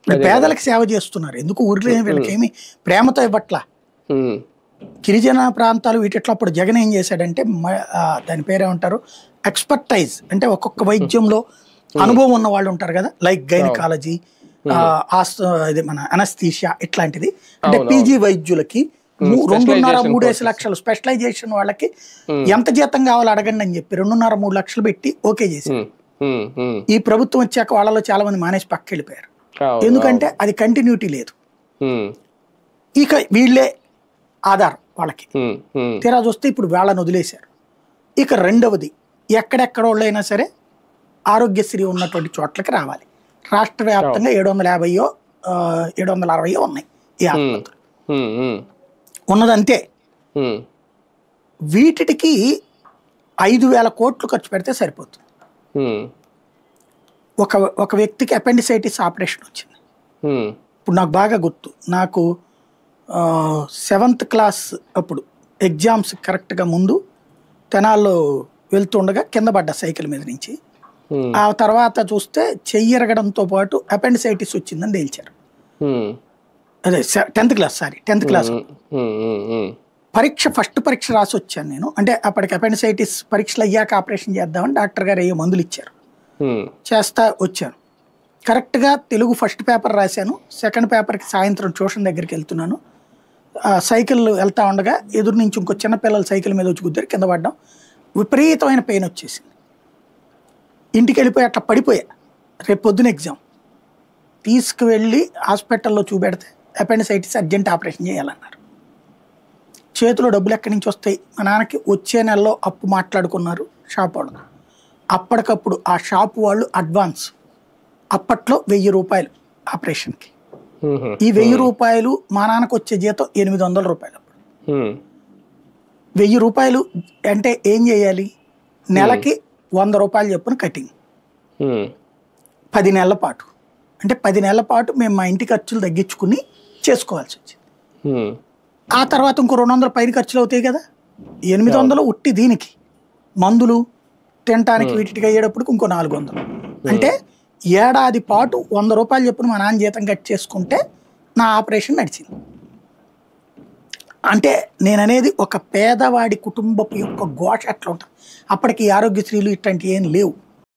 ఇప్పుడు పేదలకు సేవ చేస్తున్నారు, ఎందుకు ఊరిలో వీళ్ళకేమి ప్రేమతో ఇవ్వట్లా. గిరిజన ప్రాంతాలు వీటిట్లో అప్పుడు జగన్ ఏం చేశాడంటే దాని పేరేమంటారు, ఎక్స్పర్టైజ్ అంటే ఒక్కొక్క వైద్యంలో అనుభవం ఉన్న వాళ్ళు ఉంటారు కదా, లైక్ గైనకాలజీ, ఇది మన అనస్థీషియా ఇట్లాంటిది, అంటే పీజీ వైద్యులకి 2.5-3 లక్షలు స్పెషలైజేషన్ వాళ్ళకి ఎంత జీతం కావాలో అడగండి అని చెప్పి 2.5-3 లక్షలు పెట్టి ఓకే చేశారు. ఈ ప్రభుత్వం వచ్చాక వాళ్ళలో చాలా మంది మానేసి పక్క వెళ్ళిపోయారు, ఎందుకంటే అది కంటిన్యూటీ లేదు. ఇక వీళ్ళే ఆధారం వాళ్ళకి. తీరా చూస్తే ఇప్పుడు వాళ్ళని వదిలేశారు. ఇక రెండవది, ఎక్కడెక్కడ వాళ్ళైనా సరే ఆరోగ్యశ్రీ ఉన్నటువంటి చోట్లకి రావాలి. రాష్ట్ర వ్యాప్తంగా 750 760 ఉన్నాయి ఈ ఆసుపత్రులు ఉన్నదంతే. వీటికి 5,000 కోట్లు ఖర్చు పెడితే సరిపోతుంది. ఒక వ్యక్తికి అపెండిసైటిస్ ఆపరేషన్ వచ్చింది. ఇప్పుడు నాకు బాగా గుర్తు, నాకు 7th క్లాస్ అప్పుడు ఎగ్జామ్స్ కరెక్ట్గా ముందు తెనాల్లో వెళ్తుండగా కింద పడ్డ సైకిల్ మీద నుంచి. ఆ తర్వాత చూస్తే చెయ్యరగడంతో పాటు అపెండిసైటిస్ వచ్చిందని తేల్చారు. అదే 10th క్లాస్ ఫస్ట్ పరీక్ష రాసి వచ్చాను నేను. అంటే అప్పటికి అపెండిసైటిస్ పరీక్షలు అయ్యాక ఆపరేషన్ చేద్దామని డాక్టర్ గారు ఏ మందులు ఇచ్చారు, చేస్తా వచ్చాను. కరెక్ట్గా తెలుగు ఫస్ట్ పేపర్ రాశాను. సెకండ్ పేపర్కి సాయంత్రం ట్యూషన్ దగ్గరికి వెళ్తున్నాను. సైకిల్ వెళ్తా ఉండగా ఎదురు నుంచి ఇంకో చిన్నపిల్లలు సైకిల్ మీద వచ్చి గుద్దారు, కింద పడ్డాం. విపరీతమైన పెయిన్ వచ్చేసింది. ఇంటికి వెళ్ళిపోయి అట్లా పడిపోయా. రేపు పొద్దున ఎగ్జామ్. తీసుకువెళ్ళి హాస్పిటల్లో చూపెడితే అపెండిసైటిస్ అర్జెంట్ ఆపరేషన్ చేయాలన్నారు. చేతిలో డబ్బులు ఎక్కడి నుంచి వస్తాయి? మా నాన్నకి వచ్చే నెలలో అప్పు మాట్లాడుకున్నారు షాప్ వాళ్ళు. అప్పటికప్పుడు ఆ షాప్ వాళ్ళు అడ్వాన్స్ అప్పట్లో 1000 రూపాయలు ఆపరేషన్కి. ఈ 1000 రూపాయలు మా నాన్నకు వచ్చే జీతం 800 రూపాయలు. అప్పుడు 1000 రూపాయలు అంటే ఏం చేయాలి? నెలకి 100 రూపాయలు చొప్పున కటింగ్ 10 నెలల పాటు. అంటే 10 నెలల పాటు మేము మా ఇంటి ఖర్చులు తగ్గించుకుని చేసుకోవాల్సి వచ్చింది. ఆ తర్వాత ఇంకో 200 పైన ఖర్చులు అవుతాయి కదా, 800 ఉట్టి దీనికి, మందులు తినటానికి వీటికి అయ్యేటప్పుడు ఇంకో 400. అంటే ఏడాది పాటు 100 రూపాయలు చొప్పున మా నాన్న జీతం కట్ చేసుకుంటే నా ఆపరేషన్ నడిచింది. అంటే నేననేది ఒక పేదవాడి కుటుంబపు యొక్క ఘోష అట్లా ఉంటుంది. అప్పటికి ఆరోగ్యశ్రీలు ఇట్లాంటివి ఏం లేవు.